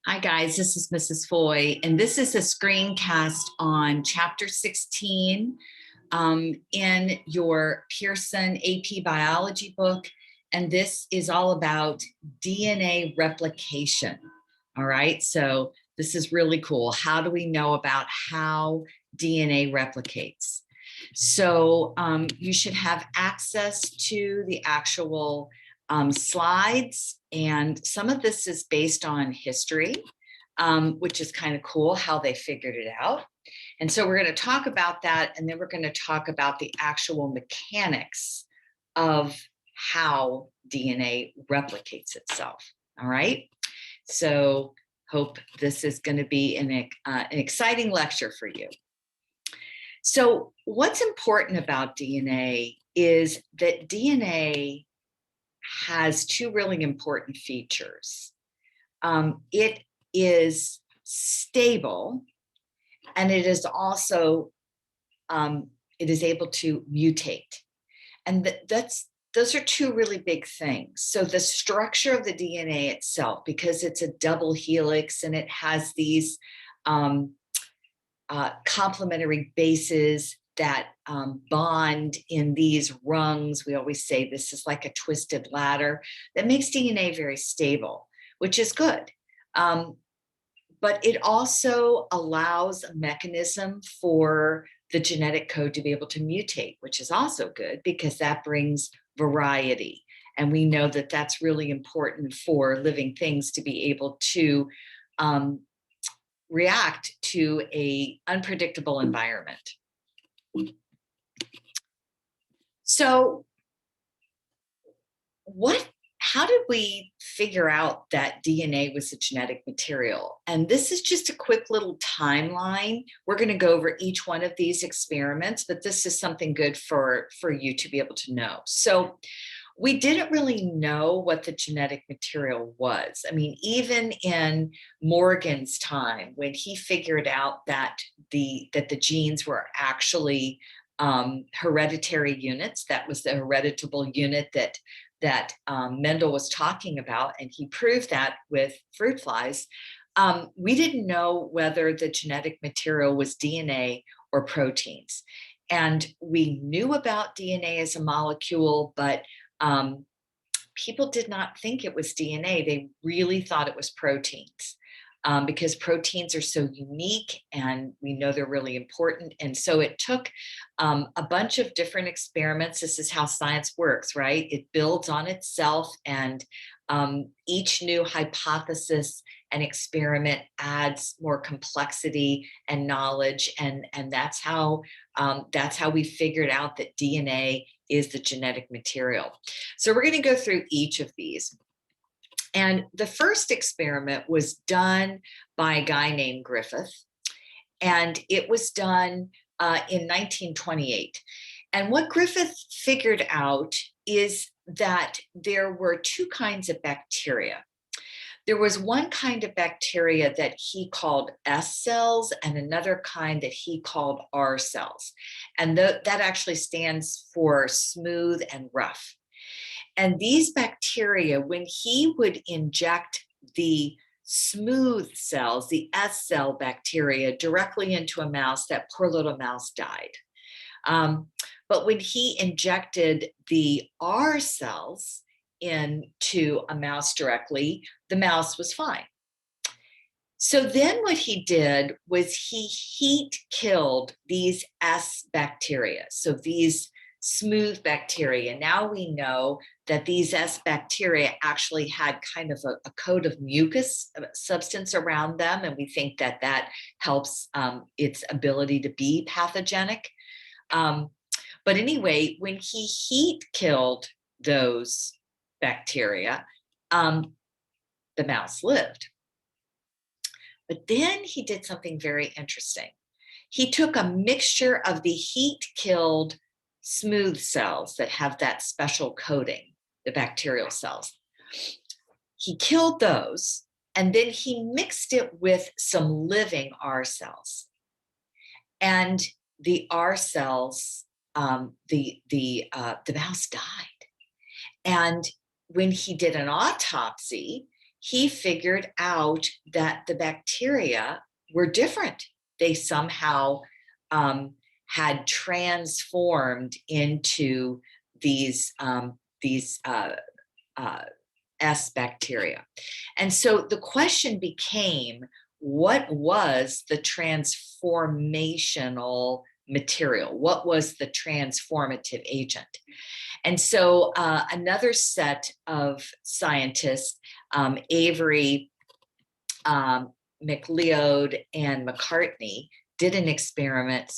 Hi guys, this is Mrs. Foy, and this is a screencast on Chapter 16 in your Pearson AP Biology book, and this is all about DNA replication. All right, so this is really cool. How do we know about how DNA replicates? So you should have access to the actual slides, and some of this is based on history, which is kind of cool how they figured it out. And so we're going to talk about that, and then we're going to talk about the actual mechanics of how DNA replicates itself. All right, so hope this is going to be an exciting lecture for you. So what's important about DNA is that DNA has two really important features. It is stable, and it is also it is able to mutate, and those are two really big things. So the structure of the DNA itself, because it's a double helix and it has these complementary bases that bond in these rungs. We always say this is like a twisted ladder that makes DNA very stable, which is good. But it also allows a mechanism for the genetic code to be able to mutate, which is also good because that brings variety. And we know that that's really important for living things to be able to react to an unpredictable environment. So how did we figure out that DNA was a genetic material? And this is just a quick little timeline. We're going to go over each one of these experiments, but this is something good for you to be able to know. So we didn't really know what the genetic material was. I mean, even in Morgan's time, when he figured out that the genes were actually hereditary units, that was the hereditable unit that Mendel was talking about, and he proved that with fruit flies. We didn't know whether the genetic material was DNA or proteins. And we knew about DNA as a molecule, but people did not think it was DNA. They really thought it was proteins because proteins are so unique and we know they're really important. And so it took a bunch of different experiments. This is how science works, right? It builds on itself, and each new hypothesis and experiment adds more complexity and knowledge. And that's how we figured out that DNA is the genetic material. So we're going to go through each of these. And the first experiment was done by a guy named Griffith, and it was done in 1928. And what Griffith figured out is that there were two kinds of bacteria. There was one kind of bacteria that he called S cells and another kind that he called R cells. And that actually stands for smooth and rough. And these bacteria, when he would inject the smooth cells, the S cell bacteria, directly into a mouse, that poor little mouse died. But when he injected the R cells into a mouse directly, the mouse was fine. So then what he did was he heat killed these S bacteria. So these smooth bacteria. Now we know that these S bacteria actually had kind of a coat of mucus substance around them, and we think that that helps its ability to be pathogenic. But anyway, when he heat killed those bacteria, the mouse lived. But then he did something very interesting. He took a mixture of the heat-killed smooth cells that have that special coating, the bacterial cells. He killed those, and then he mixed it with some living R cells. And the R cells, the mouse died. And when he did an autopsy, he figured out that the bacteria were different. They somehow had transformed into these S bacteria. And so the question became, what was the transformational material? What was the transformative agent? And so another set of scientists, Avery, McLeod, and McCartney, did an experiment,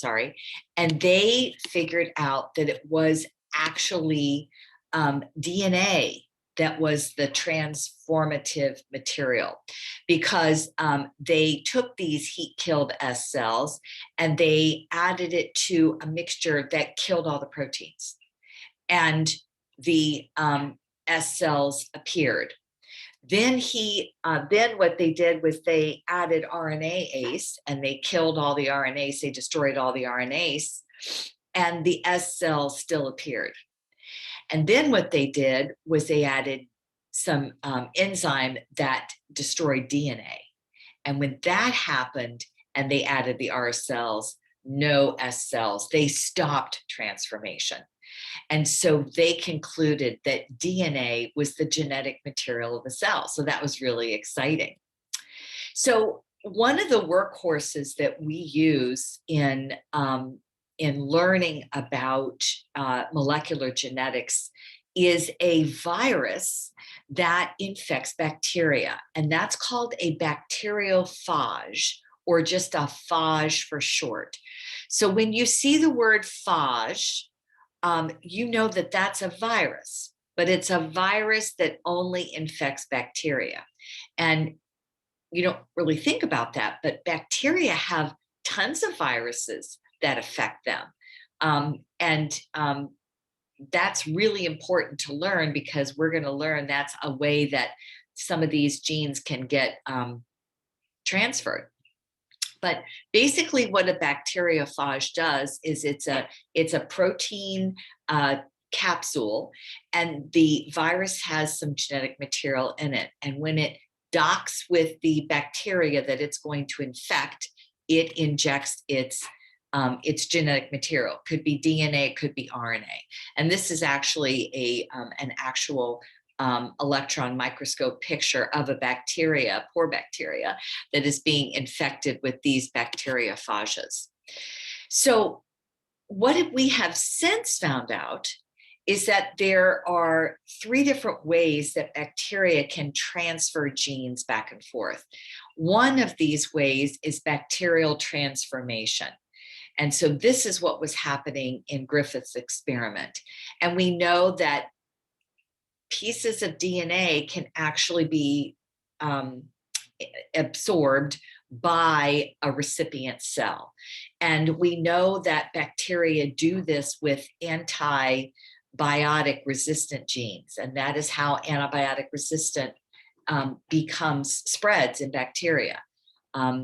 and they figured out that it was actually DNA that was the transformative material, because they took these heat-killed S cells and they added it to a mixture that killed all the proteins. And the S cells appeared. Then what they did was they added RNase, and they killed all the RNase, they destroyed all the RNase, and the S cells still appeared. And then what they did was they added some enzyme that destroyed DNA. And when that happened, and they added the R cells, no S cells, they stopped transformation. And so they concluded that DNA was the genetic material of the cell. So that was really exciting. So one of the workhorses that we use in learning about molecular genetics is a virus that infects bacteria, and that's called a bacteriophage, or just a phage for short. So when you see the word phage, you know that that's a virus, but it's a virus that only infects bacteria. And you don't really think about that, but bacteria have tons of viruses that affect them. That's really important to learn, because we're going to learn that's a way that some of these genes can get transferred. But basically what a bacteriophage does is it's a protein capsule, and the virus has some genetic material in it. And when it docks with the bacteria that it's going to infect, it injects its genetic material. Could be DNA, could be RNA. And this is actually an actual electron microscope picture of a bacteria, poor bacteria, that is being infected with these bacteriophages. So what we have since found out is that there are 3 different ways that bacteria can transfer genes back and forth. One of these ways is bacterial transformation. And so this is what was happening in Griffith's experiment. And we know that pieces of DNA can actually be absorbed by a recipient cell. And we know that bacteria do this with antibiotic resistant genes. And that is how antibiotic resistant spreads in bacteria.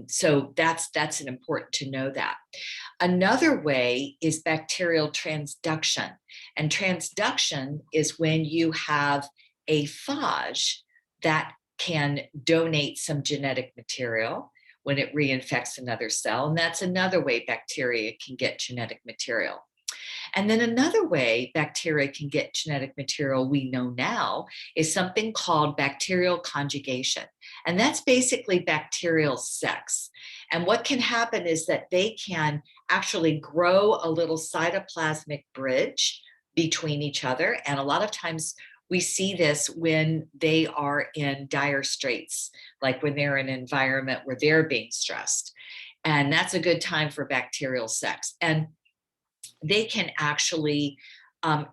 So that's important to know that. Another way is bacterial transduction. And transduction is when you have a phage that can donate some genetic material when it reinfects another cell. And that's another way bacteria can get genetic material. And then another way bacteria can get genetic material we know now is something called bacterial conjugation. And that's basically bacterial sex. And what can happen is that they can actually grow a little cytoplasmic bridge between each other. And a lot of times we see this when they are in dire straits, like when they're in an environment where they're being stressed. And that's a good time for bacterial sex. And they can actually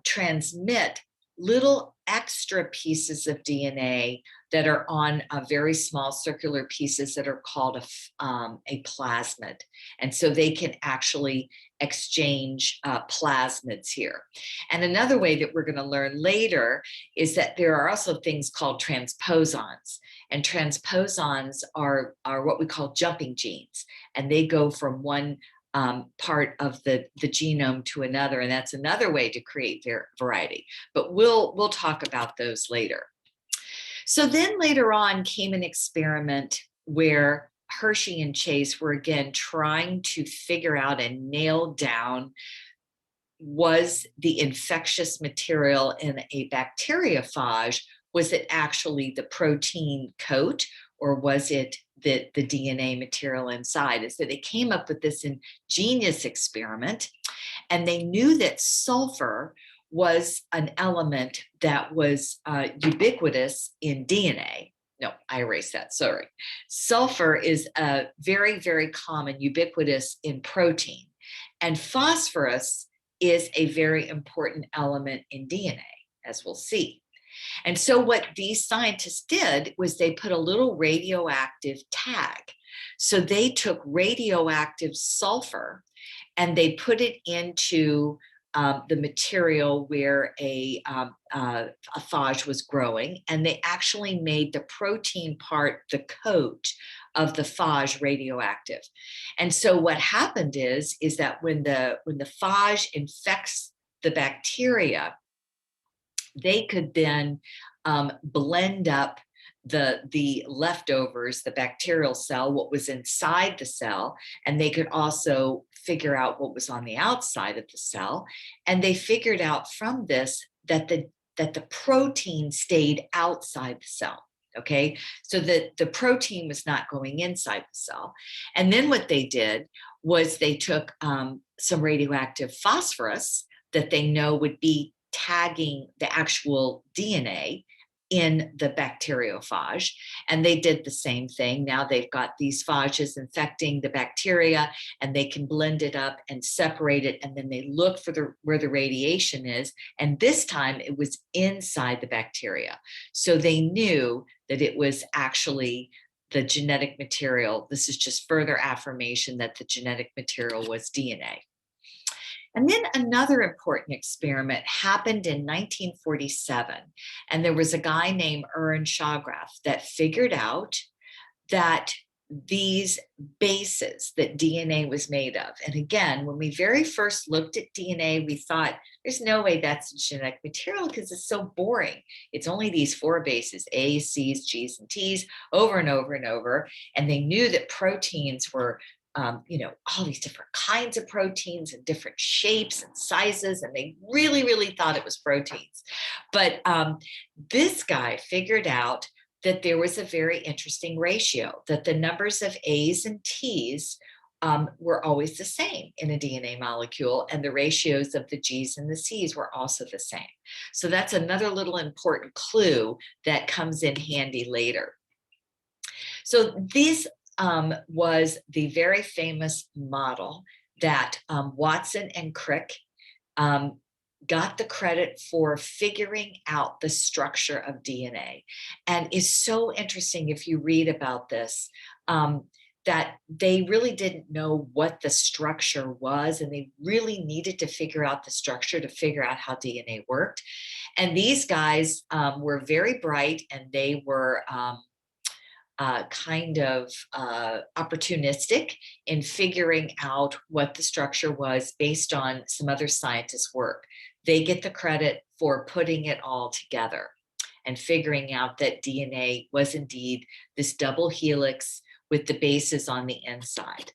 transmit little extra pieces of DNA that are on very small circular pieces that are called a plasmid. And so they can actually exchange plasmids here. And another way that we're going to learn later is that there are also things called transposons. And transposons are what we call jumping genes. And they go from one part of the genome to another, and that's another way to create variety. But we'll talk about those later. So then later on came an experiment where Hershey and Chase were again trying to figure out and nail down, was the infectious material in a bacteriophage, was it actually the protein coat, or was it the DNA material inside? And so they came up with this ingenious experiment, and they knew that sulfur was an element that was ubiquitous in DNA. No, I erased that, sorry. Sulfur is very, very common, ubiquitous in protein. And phosphorus is a very important element in DNA, as we'll see. And so what these scientists did was they put a little radioactive tag. So they took radioactive sulfur and they put it into the material where a phage was growing, and they actually made the protein part, the coat of the phage, radioactive. And so what happened is that when the phage infects the bacteria, they could then blend up the leftovers, the bacterial cell, what was inside the cell, and they could also figure out what was on the outside of the cell. And they figured out from this that the protein stayed outside the cell. Okay, so that the protein was not going inside the cell. And then what they did was they took some radioactive phosphorus that they know would be tagging the actual DNA in the bacteriophage, and they did the same thing. Now they've got these phages infecting the bacteria, and they can blend it up and separate it, and then they look for where the radiation is, and this time it was inside the bacteria. So they knew that it was actually the genetic material. This is just further affirmation that the genetic material was DNA. And then another important experiment happened in 1947. And there was a guy named Aaron Shawgraf that figured out that these bases that DNA was made of. And again, when we very first looked at DNA, we thought there's no way that's genetic material because it's so boring. It's only these 4 bases, A's, C's, G's, and T's, over and over and over. And they knew that proteins were all these different kinds of proteins and different shapes and sizes, and they really, really thought it was proteins. But this guy figured out that there was a very interesting ratio, that the numbers of A's and T's were always the same in a DNA molecule, and the ratios of the G's and the C's were also the same. So that's another little important clue that comes in handy later. So these was the very famous model that Watson and Crick got the credit for figuring out the structure of DNA. And it's so interesting if you read about this, that they really didn't know what the structure was, and they really needed to figure out the structure to figure out how DNA worked. And these guys were very bright, and they were kind of opportunistic in figuring out what the structure was based on some other scientists' work. They get the credit for putting it all together and figuring out that DNA was indeed this double helix with the bases on the inside.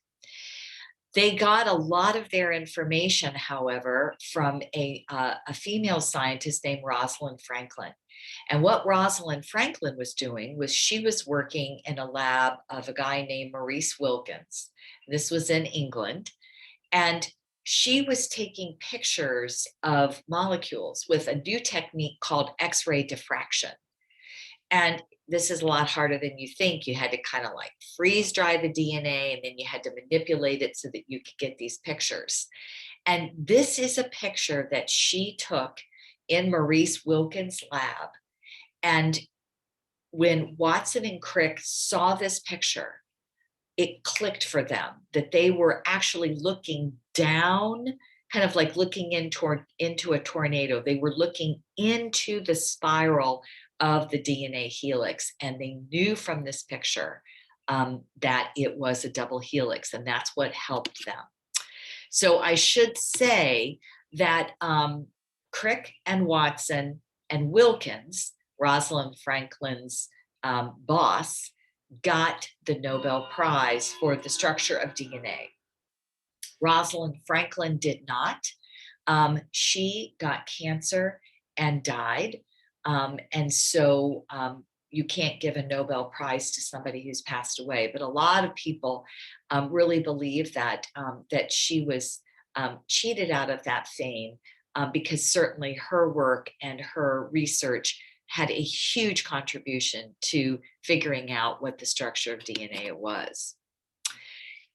They got a lot of their information, however, from a female scientist named Rosalind Franklin. And what Rosalind Franklin was doing was she was working in a lab of a guy named Maurice Wilkins. This was in England. And she was taking pictures of molecules with a new technique called X-ray diffraction. And this is a lot harder than you think. You had to kind of like freeze dry the DNA, and then you had to manipulate it so that you could get these pictures. And this is a picture that she took in Maurice Wilkins' lab. And when Watson and Crick saw this picture, it clicked for them that they were actually looking down, kind of like looking into a tornado. They were looking into the spiral of the DNA helix, and they knew from this picture that it was a double helix, and that's what helped them. So I should say that Crick and Watson and Wilkins Rosalind Franklin's boss, got the Nobel Prize for the structure of DNA. Rosalind Franklin did not. She got cancer and died. And so you can't give a Nobel Prize to somebody who's passed away. But a lot of people really believe that, that she was cheated out of that fame because certainly her work and her research had a huge contribution to figuring out what the structure of DNA was.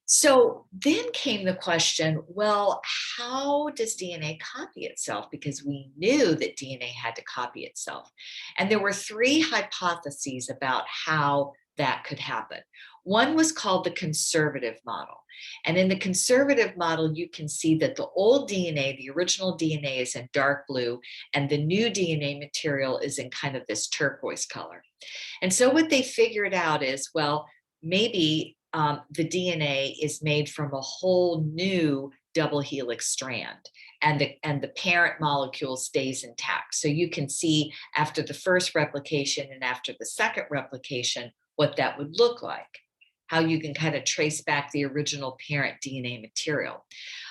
So then came the question, well, how does DNA copy itself? Because we knew that DNA had to copy itself. And there were three hypotheses about how that could happen. One was called the conservative model. And in the conservative model, you can see that the old DNA, the original DNA, is in dark blue, and the new DNA material is in kind of this turquoise color. And so what they figured out is, well, maybe the DNA is made from a whole new double helix strand, and the parent molecule stays intact. So you can see after the first replication and after the second replication what that would look like, how you can kind of trace back the original parent DNA material.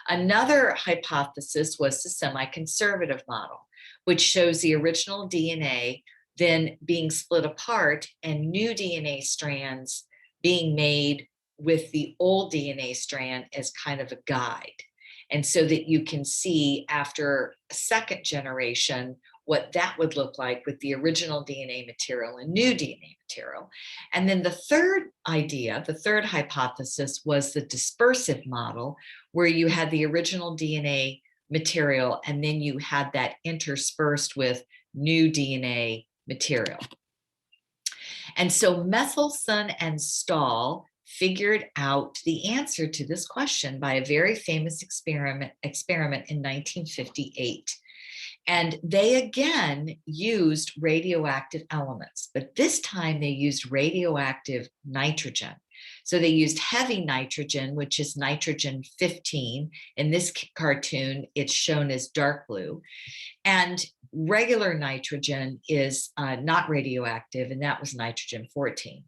Another hypothesis was the semi-conservative model, which shows the original DNA then being split apart and new DNA strands being made with the old DNA strand as kind of a guide. And so that you can see after a second generation what that would look like with the original DNA material and new DNA material. And then the third idea, the third hypothesis, was the dispersive model, where you had the original DNA material and then you had that interspersed with new DNA material. And so Michelson and Stahl figured out the answer to this question by a very famous experiment in 1958. And they again used radioactive elements, but this time they used radioactive nitrogen. So they used heavy nitrogen, which is nitrogen 15. In this cartoon, it's shown as dark blue. And regular nitrogen is not radioactive, and that was nitrogen 14.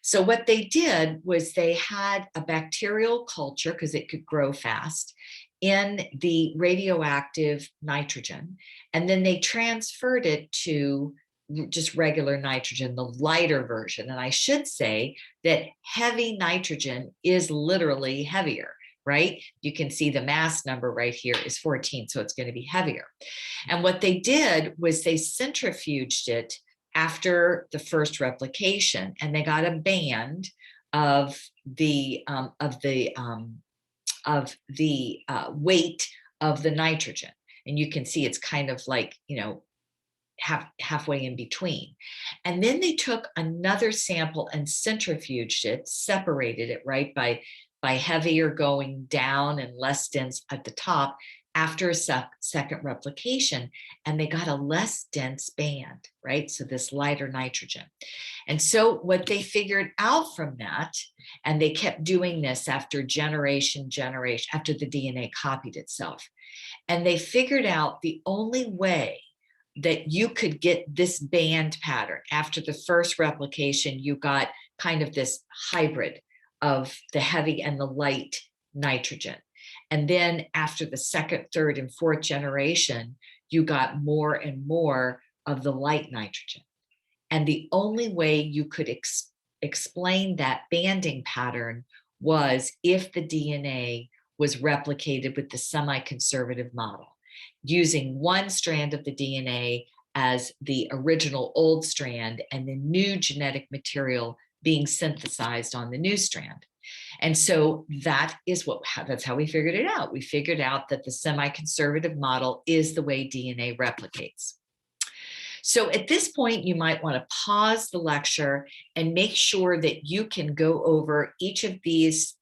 So what they did was they had a bacterial culture, because it could grow fast, in the radioactive nitrogen, and then they transferred it to just regular nitrogen, the lighter version. And I should say that heavy nitrogen is literally heavier, right? You can see the mass number right here is 14, so it's going to be heavier. And what they did was they centrifuged it after the first replication, and they got a band of the weight of the nitrogen. And you can see it's kind of like, you know, halfway in between. And then they took another sample and centrifuged it, separated it, right, by heavier going down and less dense at the top after a second replication, and they got a less dense band, right? So this lighter nitrogen. And so what they figured out from that, and they kept doing this after generation, after the DNA copied itself, and they figured out the only way that you could get this band pattern. After the first replication, you got kind of this hybrid of the heavy and the light nitrogen. And then after the second, third, and fourth generation, you got more and more of the light nitrogen. And the only way you could explain that banding pattern was if the DNA was replicated with the semi-conservative model, using one strand of the DNA as the original old strand and the new genetic material being synthesized on the new strand. And so that's how we figured it out. We figured out that the semi-conservative model is the way DNA replicates. So at this point, you might want to pause the lecture and make sure that you can go over each of these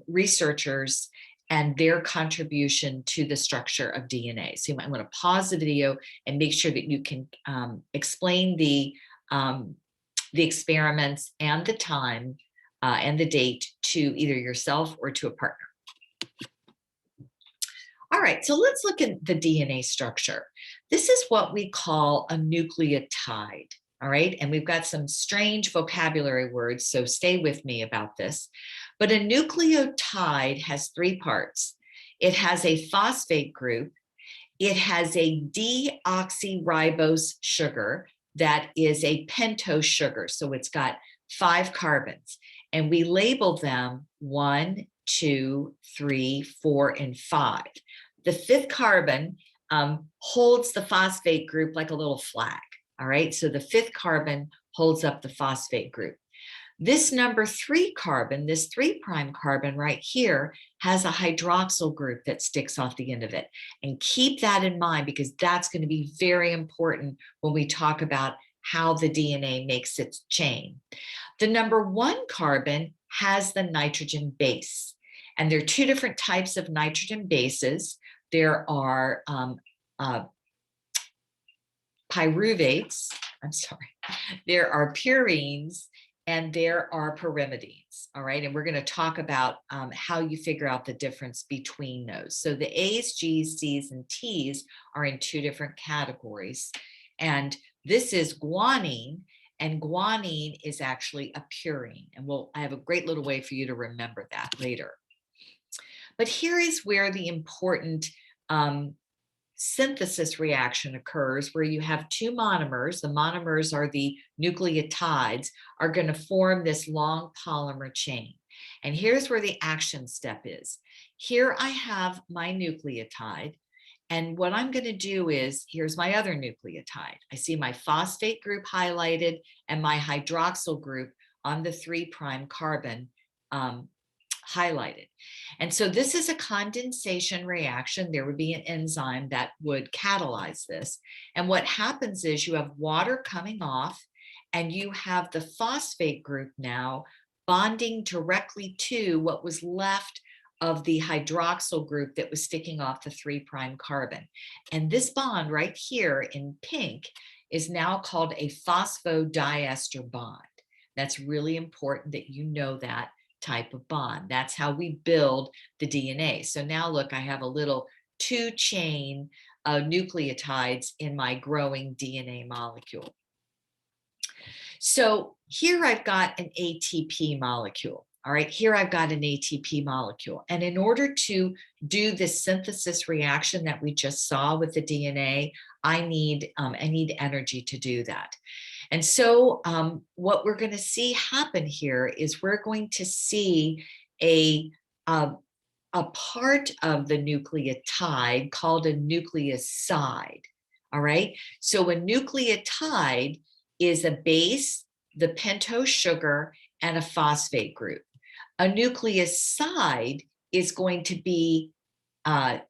researchers and their contribution to the structure of DNA. So you might want to pause the video and make sure that you can explain the experiments and the time and the date to either yourself or to a partner. All right, so let's look at the DNA structure. This is what we call a nucleotide. All right, and we've got some strange vocabulary words, so stay with me about this. But a nucleotide has three parts. It has a phosphate group, it has a deoxyribose sugar that is a pentose sugar, so it's got 5 carbons, and we label them 1, 2, 3, 4, and 5. The 5th carbon holds the phosphate group like a little flag. All right, so the 5th carbon holds up the phosphate group. This number 3 carbon, this 3' carbon right here, has a hydroxyl group that sticks off the end of it. And keep that in mind, because that's going to be very important when we talk about how the DNA makes its chain. The number 1 carbon has the nitrogen base. And there are 2 different types of nitrogen bases. There are pyruvates, there are purines, and there are pyrimidines, all right? And we're gonna talk about how you figure out the difference between those. So the A's, G's, C's, and T's are in 2 different categories. And this is guanine, and guanine is actually a purine. And I have a great little way for you to remember that later. But here is where the important synthesis reaction occurs, where you have 2 monomers. The monomers are the nucleotides, are going to form this long polymer chain. And here's where the action step is. Here I have my nucleotide, and what I'm going to do is, here's my other nucleotide. I see my phosphate group highlighted and my hydroxyl group on the 3' carbon highlighted. And so this is a condensation reaction. There would be an enzyme that would catalyze this. And what happens is you have water coming off, and you have the phosphate group now bonding directly to what was left of the hydroxyl group that was sticking off the 3' carbon. And this bond right here in pink is now called a phosphodiester bond. That's really important that you know that type of bond. That's how we build the DNA. So now look, I have a little 2-chain nucleotides in my growing DNA molecule. So here I've got an ATP molecule. All right, here I've got an ATP molecule. And in order to do this synthesis reaction that we just saw with the DNA, I need energy to do that. And so what we're going to see happen here is we're going to see a part of the nucleotide called a nucleoside. All right, so a nucleotide is a base, the pentose sugar, and a phosphate group. A nucleoside is going to be the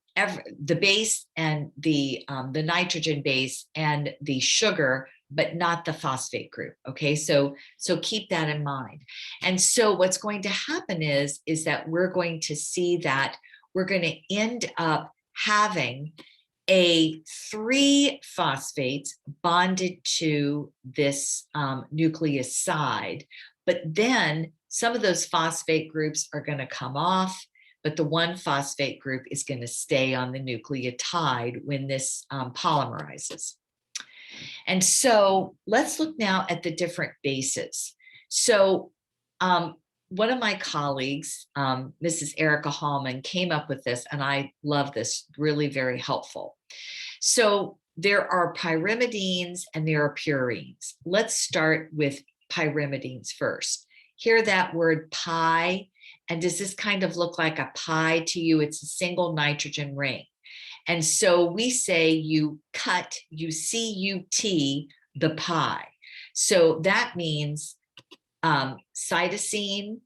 base and the nitrogen base and the sugar, but not the phosphate group. Okay, so keep that in mind. And so what's going to happen is that we're going to see that we're going to end up having 3 phosphates bonded to this nucleoside, but then some of those phosphate groups are going to come off, but the 1 phosphate group is going to stay on the nucleotide when this polymerizes. And so let's look now at the different bases. So one of my colleagues, Mrs. Erica Hallman, came up with this, and I love this, really very helpful. So there are pyrimidines and there are purines. Let's start with pyrimidines first. Hear that word pi, and does this kind of look like a pie to you? It's a single nitrogen ring. And so we say you cut, you C-U-T, the pi. So that means cytosine,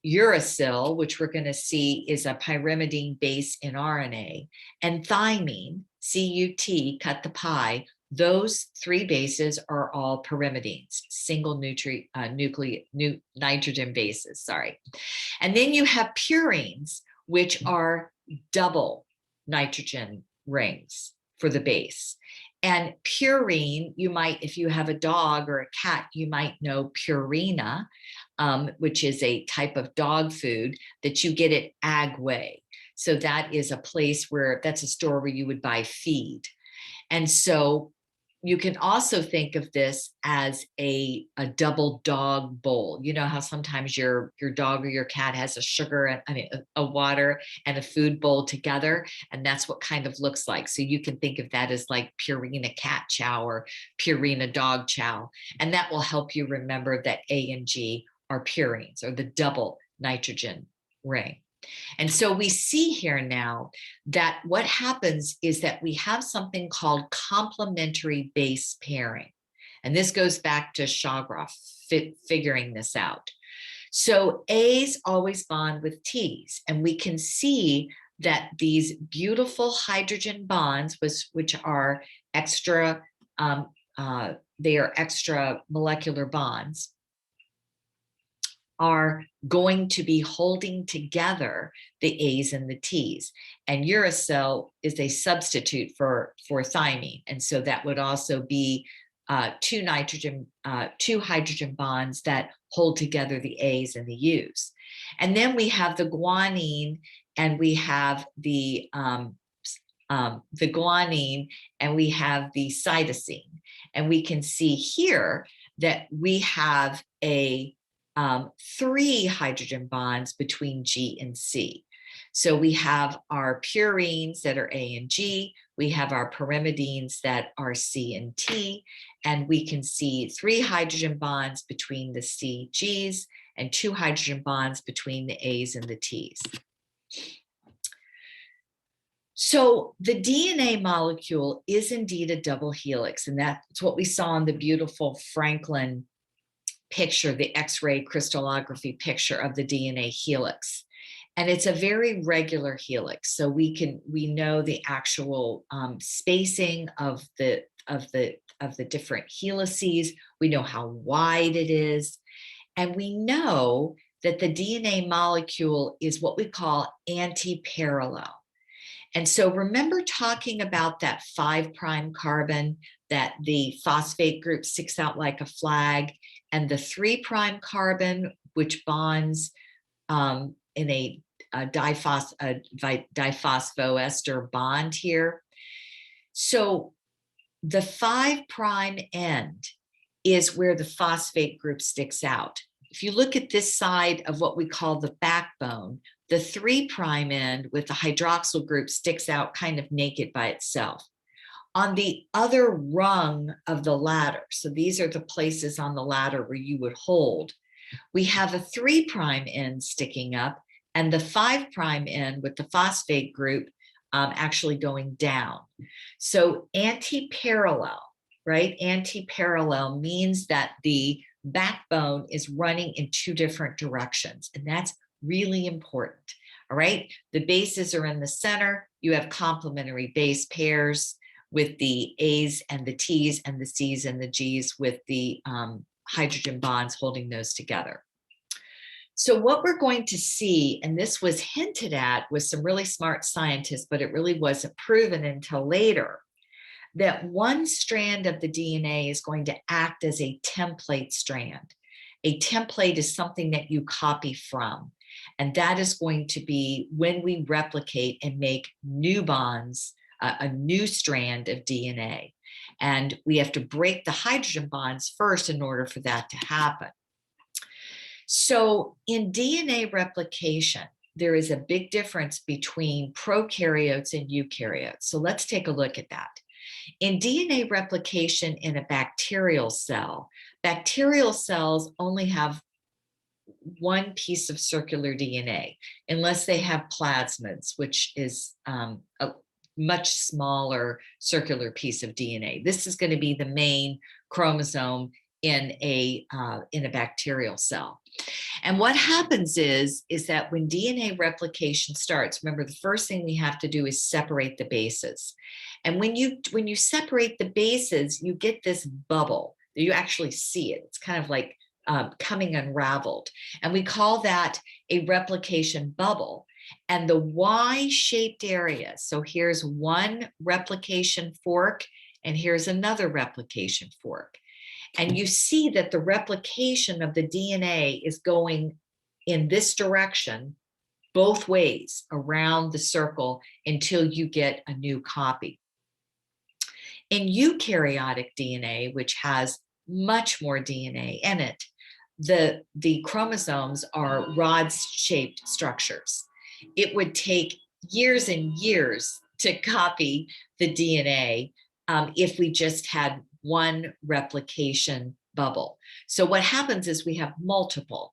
uracil, which we're going to see is a pyrimidine base in RNA, and thymine, C-U-T, cut the pi. Those 3 bases are all pyrimidines, single nitrogen bases, sorry. And then you have purines, which are double nitrogen rings for the base. And purine, you might, if you have a dog or a cat, you might know Purina, which is a type of dog food that you get at Agway. So that is a place where, that's a store where you would buy feed. And so you can also think of this as a double dog bowl. You know how sometimes your dog or your cat has a sugar, a water and a food bowl together, and that's what kind of looks like. So you can think of that as like Purina cat chow or Purina dog chow, and that will help you remember that A and G are purines, or the double nitrogen ring. And so we see here now that what happens is that we have something called complementary base pairing. And this goes back to Shawgroff figuring this out. So A's always bond with T's, and we can see that these beautiful hydrogen bonds, which are extra, they are extra molecular bonds, are going to be holding together the A's and the T's. And uracil is a substitute for thymine. And so that would also be two hydrogen bonds that hold together the A's and the U's. And then we have the guanine, and we have the guanine, and we have the cytosine. And we can see here that we have a 3 hydrogen bonds between G and C. So we have our purines that are A and G, we have our pyrimidines that are C and T, and we can see 3 hydrogen bonds between the C, Gs, and 2 hydrogen bonds between the A's and the T's. So the DNA molecule is indeed a double helix, and that's what we saw in the beautiful Franklin picture, the X-ray crystallography picture of the DNA helix. And it's a very regular helix. So we know the actual spacing of the different helices. We know how wide it is. And we know that the DNA molecule is what we call anti-parallel. And so remember talking about that 5' carbon, that the phosphate group sticks out like a flag, and the 3' carbon, which bonds in a diphosphoester bond here. So the 5' end is where the phosphate group sticks out. If you look at this side of what we call the backbone, the 3' end with the hydroxyl group sticks out kind of naked by itself. On the other rung of the ladder, so these are the places on the ladder where you would hold, we have a 3' end sticking up, and the 5' end with the phosphate group actually going down. So anti-parallel, right? Anti-parallel means that the backbone is running in 2 different directions, and that's really important. All right, the bases are in the center. You have complementary base pairs with the A's and the T's, and the C's and the G's with the hydrogen bonds holding those together. So what we're going to see, and this was hinted at with some really smart scientists, but it really wasn't proven until later, that one strand of the DNA is going to act as a template strand. A template is something that you copy from, and that is going to be when we replicate and make new bonds, a new strand of DNA. And we have to break the hydrogen bonds first in order for that to happen. So in DNA replication, there is a big difference between prokaryotes and eukaryotes. So let's take a look at that. In DNA replication in a bacterial cells only have one piece of circular DNA, unless they have plasmids, which is a much smaller circular piece of DNA. This is going to be the main chromosome in a bacterial cell. And what happens is that when DNA replication starts, remember the first thing we have to do is separate the bases. And when you separate the bases, you get this bubble. You actually see it. It's kind of like coming unraveled. And we call that a replication bubble. And the Y-shaped area, so here's one replication fork, and here's another replication fork. And you see that the replication of the DNA is going in this direction, both ways around the circle until you get a new copy. In eukaryotic DNA, which has much more DNA in it, the chromosomes are rod-shaped structures. It would take years and years to copy the DNA if we just had one replication bubble. So what happens is we have multiple.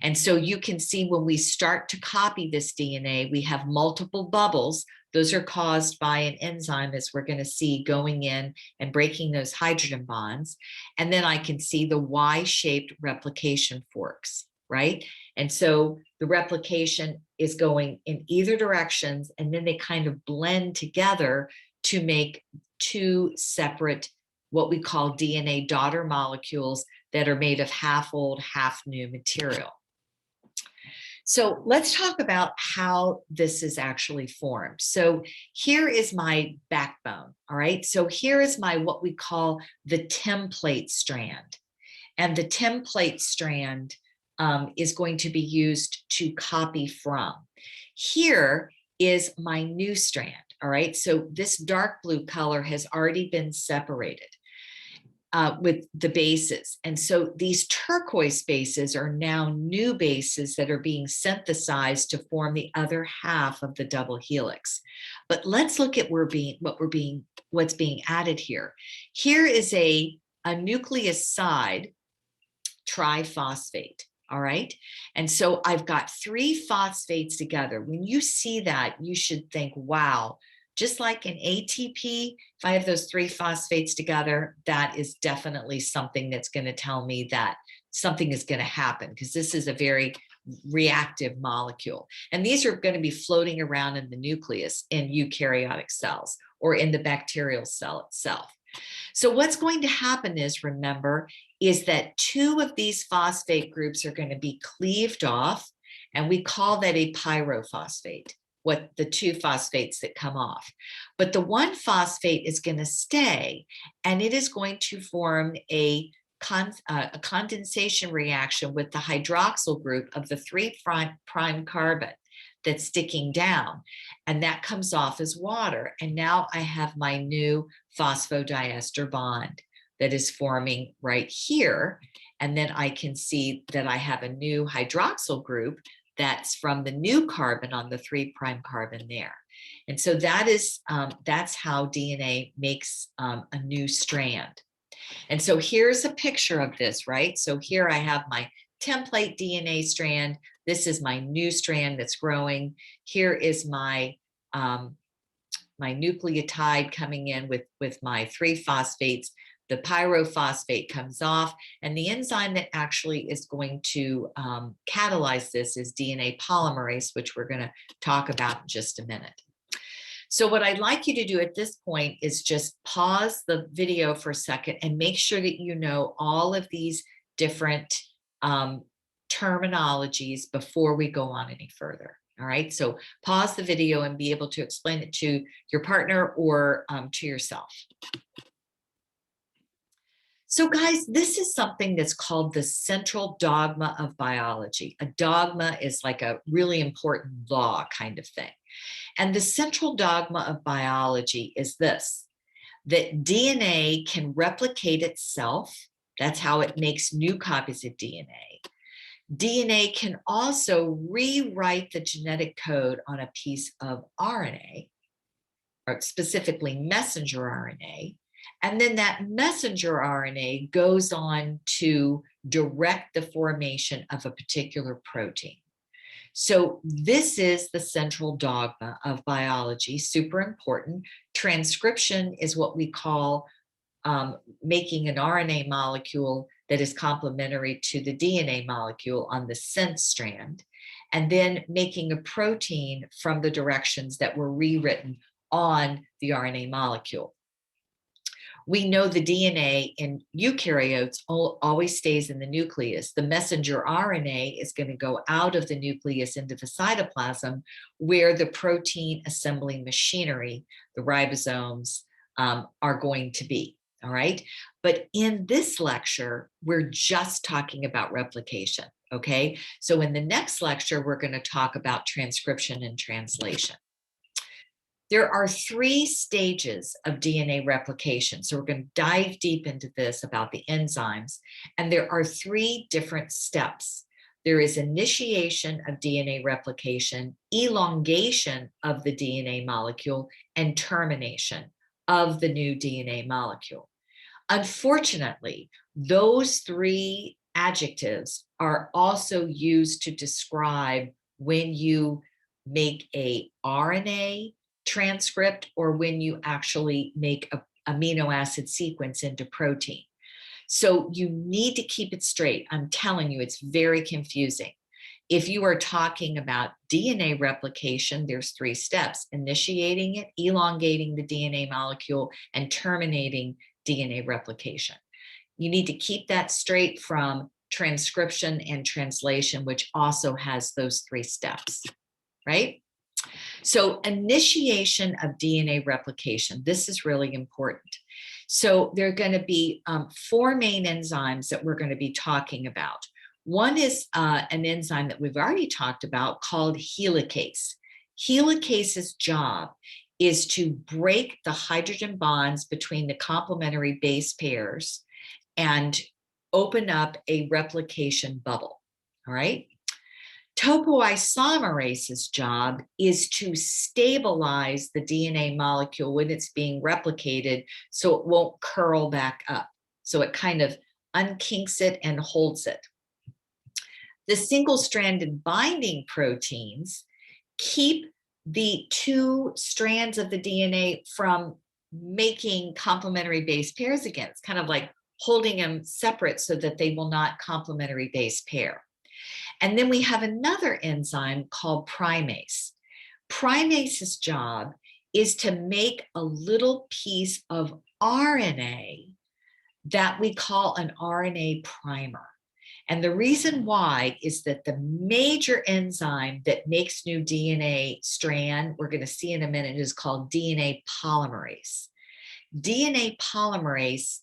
And so you can see when we start to copy this DNA, we have multiple bubbles. Those are caused by an enzyme, as we're going to see, going in and breaking those hydrogen bonds. And then I can see the Y-shaped replication forks, right? And so the replication is going in either directions, and then they kind of blend together to make two separate, what we call DNA daughter molecules that are made of half old, half new material. So let's talk about how this is actually formed. So here is my backbone, all right? So here is my, what we call the template strand. And the template strand is going to be used to copy from. Here is my new strand, all right? So this dark blue color has already been separated with the bases. And so these turquoise bases are now new bases that are being synthesized to form the other half of the double helix. But let's look at what's being added here. Here is a nucleus side triphosphate. All right. And so I've got 3 phosphates together. When you see that, you should think, wow, just like an ATP, if I have those 3 phosphates together, that is definitely something that's going to tell me that something is going to happen, because this is a very reactive molecule. And these are going to be floating around in the nucleus in eukaryotic cells or in the bacterial cell itself. So what's going to happen is, remember, is that 2 of these phosphate groups are going to be cleaved off, and we call that a pyrophosphate, what the 2 phosphates that come off. But the 1 phosphate is going to stay, and it is going to form a condensation reaction with the hydroxyl group of the 3' carbon that's sticking down, and that comes off as water. And now I have my new phosphodiester bond that is forming right here. And then I can see that I have a new hydroxyl group that's from the new carbon on the 3' carbon there. And so that is that's how DNA makes a new strand. And so here's a picture of this, right? So here I have my template DNA strand. This is my new strand that's growing. Here is my my nucleotide coming in with my 3 phosphates. The pyrophosphate comes off, and the enzyme that actually is going to catalyze this is DNA polymerase, which we're going to talk about in just a minute. So what I'd like you to do at this point is just pause the video for a second and make sure that you know all of these different terminologies before we go on any further. All right, so pause the video and be able to explain it to your partner or to yourself. So guys, this is something that's called the central dogma of biology. A dogma is like a really important law kind of thing. And the central dogma of biology is this, that DNA can replicate itself. That's how it makes new copies of DNA. DNA can also rewrite the genetic code on a piece of RNA, or specifically messenger RNA. And then that messenger RNA goes on to direct the formation of a particular protein. So this is the central dogma of biology, super important. Transcription is what we call making an RNA molecule that is complementary to the DNA molecule on the sense strand, and then making a protein from the directions that were rewritten on the RNA molecule. We know the DNA in eukaryotes always stays in the nucleus. The messenger RNA is going to go out of the nucleus into the cytoplasm, where the protein assembling machinery, the ribosomes, are going to be. All right. But in this lecture, we're just talking about replication. Okay. So in the next lecture, we're going to talk about transcription and translation. There are 3 stages of DNA replication. So we're going to dive deep into this about the enzymes. And there are 3 different steps. There is initiation of DNA replication, elongation of the DNA molecule, and termination of the new DNA molecule. Unfortunately, those 3 adjectives are also used to describe when you make a RNA transcript or when you actually make an amino acid sequence into protein. So you need to keep it straight. I'm telling you, it's very confusing. If you are talking about DNA replication, there's 3 steps: initiating it, elongating the DNA molecule, and terminating DNA replication. You need to keep that straight from transcription and translation, which also has those 3 steps, right? So initiation of DNA replication, this is really important. So there are going to be 4 main enzymes that we're going to be talking about. One is an enzyme that we've already talked about called helicase. Helicase's job is to break the hydrogen bonds between the complementary base pairs and open up a replication bubble, all right? Topoisomerase's job is to stabilize the DNA molecule when it's being replicated so it won't curl back up. So it kind of unkinks it and holds it. The single-stranded binding proteins keep the 2 strands of the DNA from making complementary base pairs again. It's kind of like holding them separate so that they will not complementary base pair. And then we have another enzyme called primase. Primase's job is to make a little piece of RNA that we call an RNA primer. And the reason why is that the major enzyme that makes new DNA strand, we're going to see in a minute, is called DNA polymerase. DNA polymerase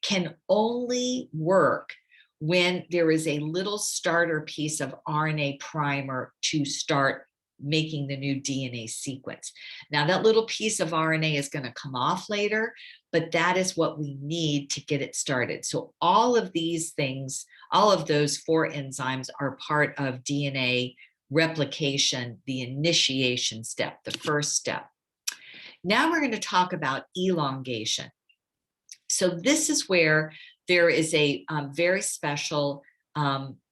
can only work when there is a little starter piece of RNA primer to start making the new DNA sequence. Now, that little piece of RNA is going to come off later, but that is what we need to get it started. So all of these things, all of those 4 enzymes are part of DNA replication, the initiation step, the first step. Now we're going to talk about elongation. So this is where there is a very special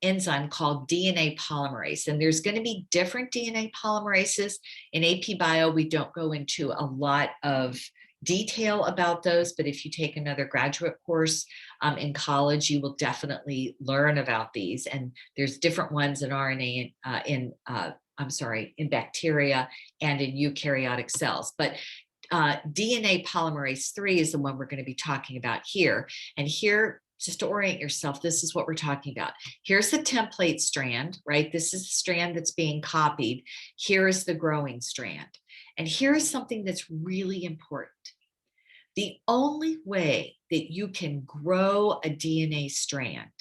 enzyme called DNA polymerase. And there's going to be different DNA polymerases. In AP Bio, we don't go into a lot of detail about those, but if you take another graduate course in college, you will definitely learn about these. And there's different ones in RNA, in bacteria and in eukaryotic cells. But DNA polymerase 3 is the one we're going to be talking about here. And here, just to orient yourself, this is what we're talking about. Here's the template strand, right? This is the strand that's being copied. Here is the growing strand. And here is something that's really important. The only way that you can grow a DNA strand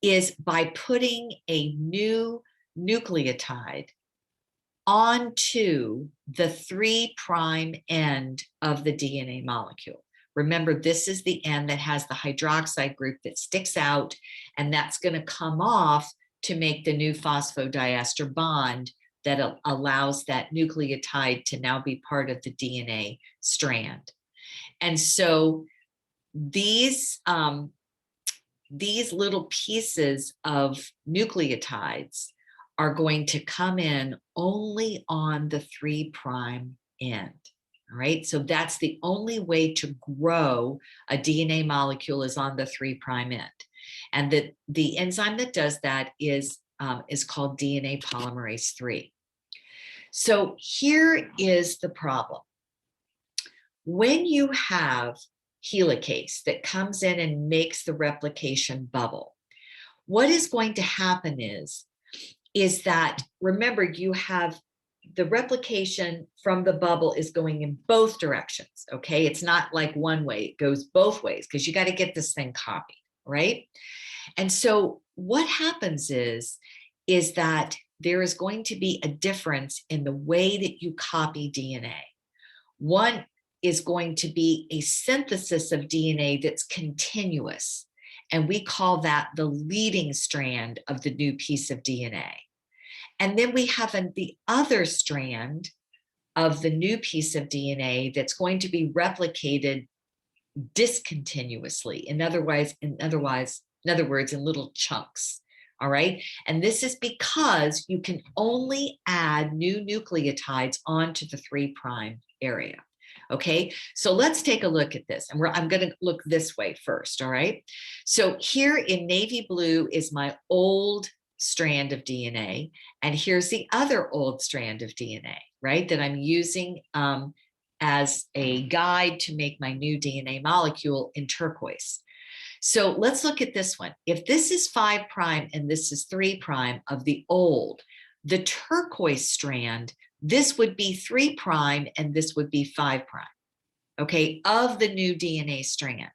is by putting a new nucleotide onto the 3' end of the DNA molecule. Remember, this is the end that has the hydroxide group that sticks out, and that's going to come off to make the new phosphodiester bond that allows that nucleotide to now be part of the DNA strand. And so these little pieces of nucleotides are going to come in only on the 3' end. All right, so that's the only way to grow a DNA molecule is on the 3' end. And the enzyme that does that is called DNA polymerase 3. So here is the problem. When you have helicase that comes in and makes the replication bubble, what is going to happen is that, remember, you have the replication from the bubble is going in both directions, okay? It's not like one way, it goes both ways because you got to get this thing copied, right? And so what happens is that there is going to be a difference in the way that you copy DNA. One is going to be a synthesis of DNA that's continuous, and we call that the leading strand of the new piece of DNA. And then we have the other strand of the new piece of DNA that's going to be replicated discontinuously, in other words, in little chunks. All right. And this is because you can only add new nucleotides onto the 3' area. Okay, so let's take a look at this. And I'm going to look this way first. All right. So here in navy blue is my old strand of DNA. And here's the other old strand of DNA, right, that I'm using as a guide to make my new DNA molecule in turquoise. So let's look at this one. If this is 5' and this is 3' of the old, the turquoise strand, this would be 3' and this would be 5', okay, of the new DNA strand.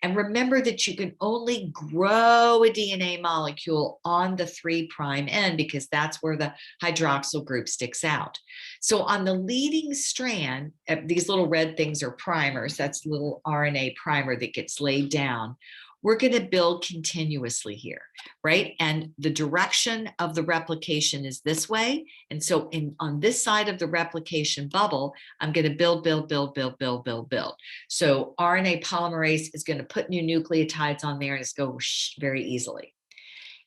And remember that you can only grow a DNA molecule on the 3' end because that's where the hydroxyl group sticks out. So on the leading strand, these little red things are primers. That's a little RNA primer that gets laid down. We're going to build continuously here, right? And the direction of the replication is this way. And so on this side of the replication bubble, I'm going to build. So RNA polymerase is going to put new nucleotides on there and it's go very easily.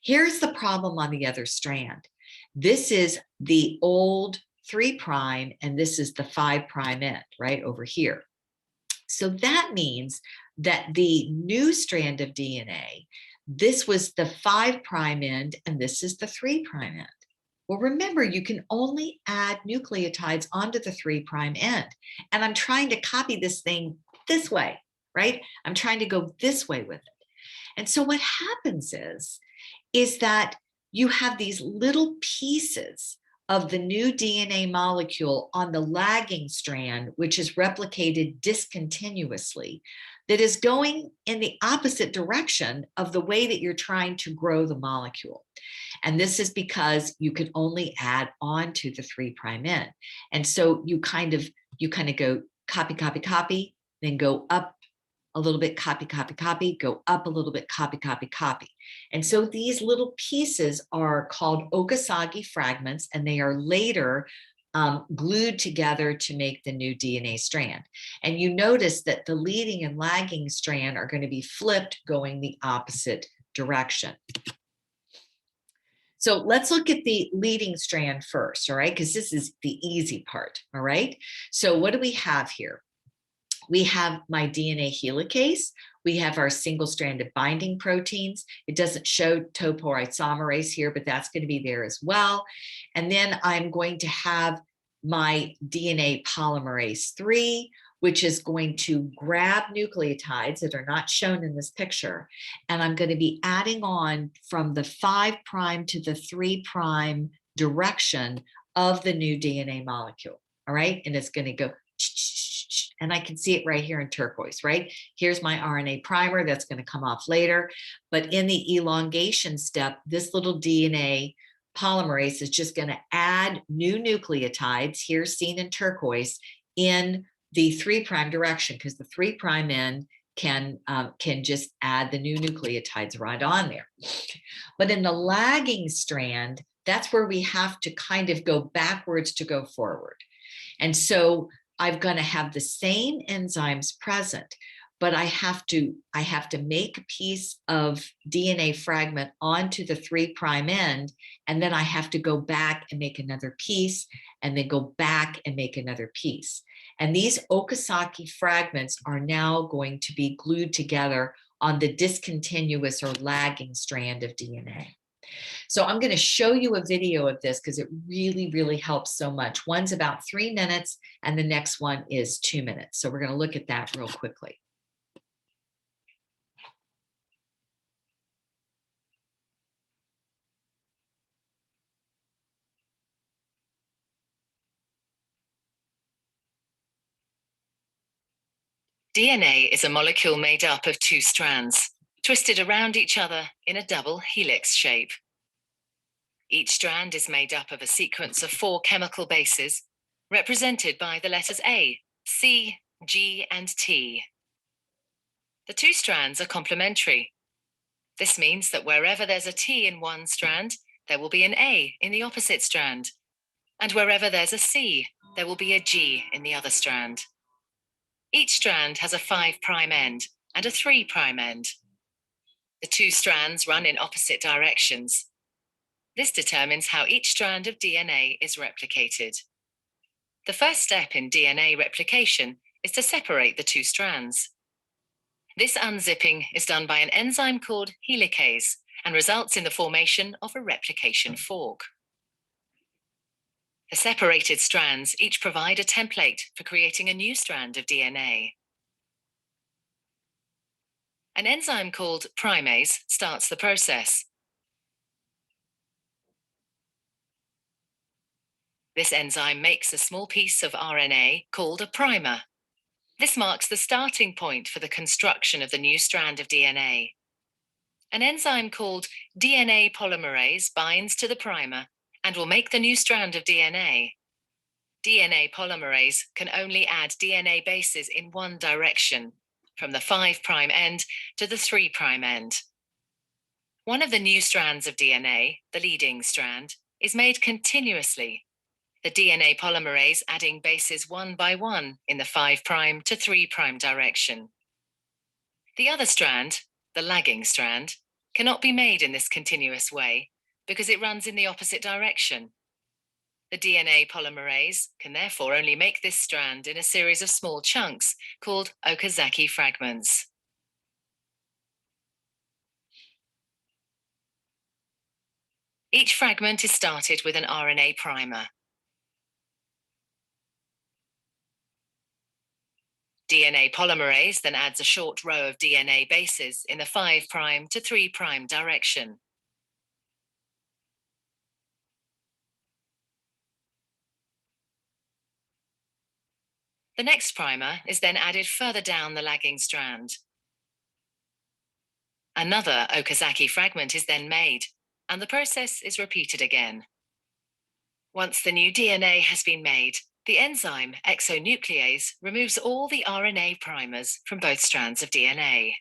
Here's the problem on the other strand. This is the old 3' and this is the 5' end, right over here. So that means that the new strand of DNA, this was the 5' end and this is the 3' end. Well, remember, you can only add nucleotides onto the 3' end. And I'm trying to copy this thing this way, right? I'm trying to go this way with it. And so what happens is that you have these little pieces of the new DNA molecule on the lagging strand, which is replicated discontinuously, that is going in the opposite direction of the way that you're trying to grow the molecule. And this is because you could only add on to the 3' end. And so you kind of go copy, then go up a little bit, copy, go up a little bit, copy. And so these little pieces are called Okazaki fragments, and they are later glued together to make the new DNA strand. And you notice that the leading and lagging strand are going to be flipped, going the opposite direction. So let's look at the leading strand first, all right? Because this is the easy part, all right? So what do we have here? We have my DNA helicase. We have our single-stranded binding proteins. It doesn't show topoisomerase here, but that's going to be there as well. And then I'm going to have my DNA polymerase 3, which is going to grab nucleotides that are not shown in this picture. And I'm going to be adding on from the 5' to the 3' direction of the new DNA molecule. All right. And it's going to go, and I can see it right here in turquoise, right? Here's my RNA primer that's going to come off later. But in the elongation step, this little DNA polymerase is just going to add new nucleotides, here seen in turquoise, in the 3' direction, because the 3' end can just add the new nucleotides right on there. But in the lagging strand, that's where we have to kind of go backwards to go forward. And so I'm going to have the same enzymes present, but I have to make a piece of DNA fragment onto the 3' end, and then I have to go back and make another piece, and then go back and make another piece. And these Okazaki fragments are now going to be glued together on the discontinuous or lagging strand of DNA. So I'm going to show you a video of this because it really, really helps so much. One's about 3 minutes and the next one is 2 minutes. So we're going to look at that real quickly. DNA is a molecule made up of 2 strands, twisted around each other in a double helix shape. Each strand is made up of a sequence of 4 chemical bases, represented by the letters A, C, G, and T. The 2 strands are complementary. This means that wherever there's a T in one strand, there will be an A in the opposite strand. And wherever there's a C, there will be a G in the other strand. Each strand has a 5' end and a 3' end. The 2 strands run in opposite directions. This determines how each strand of DNA is replicated. The first step in DNA replication is to separate the 2 strands. This unzipping is done by an enzyme called helicase and results in the formation of a replication fork. The separated strands each provide a template for creating a new strand of DNA. An enzyme called Primase starts the process. This enzyme makes a small piece of RNA called a primer. This marks the starting point for the construction of the new strand of DNA. An enzyme called DNA polymerase binds to the primer and will make the new strand of DNA. DNA polymerase can only add DNA bases in one direction, from the 5' end to the 3' end. One of the new strands of DNA, the leading strand, is made continuously, the DNA polymerase adding bases one by one in the 5' to 3' direction. The other strand, the lagging strand, cannot be made in this continuous way because it runs in the opposite direction. The DNA polymerase can therefore only make this strand in a series of small chunks called Okazaki fragments. Each fragment is started with an RNA primer. DNA polymerase then adds a short row of DNA bases in the 5' to 3' direction. The next primer is then added further down the lagging strand. Another Okazaki fragment is then made, and the process is repeated again. Once the new DNA has been made, the enzyme exonuclease removes all the RNA primers from both strands of DNA.